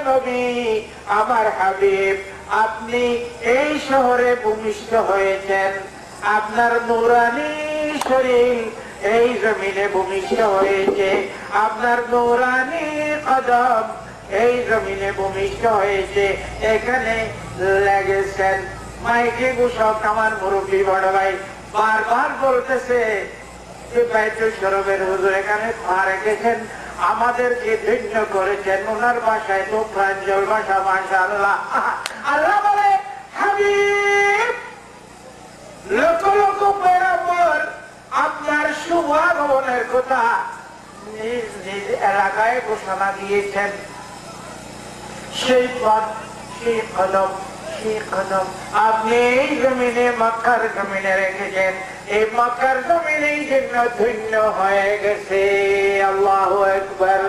নবী, আমার হাবিব, আপনি এই শহরে ভূমিষ্ঠ হয়েছেন, আপনার নূরানী শরীর এই জমিনে ভূমিষ্ঠ হয়েছে, আপনার নূরানী কদম এই জমিনে ভূমিষ্ঠ হয়েছে, এখানে লেগেছেন। মাইকে ঘোষক আমার মুরব্বী বড় ভাই বারবার বলতেছে যে বাইতুল শরফের হুজুর এখানে পা রেখেছেন, আমাদেরকে ধন্য করেছেন। ওনার ভাষায় তো প্রাঞ্জল ভাষা, মাশাআল্লাহ। আল্লাহ বলে, হাবিব, লক্ষ লক্ষ পয়গম্বর আপনার শুভ আগমনের কথা নিজ নিজ এলাকায় ঘোষণা দিয়েছেন। সেই পথ, সেই কদম, সেই কদম আপনি এই জমিনে, মক্কার জমিনে রেখেছেন। এই মক্কার জমিনেই জন্য ধন্য হয়ে গেছে। আল্লাহু আকবার।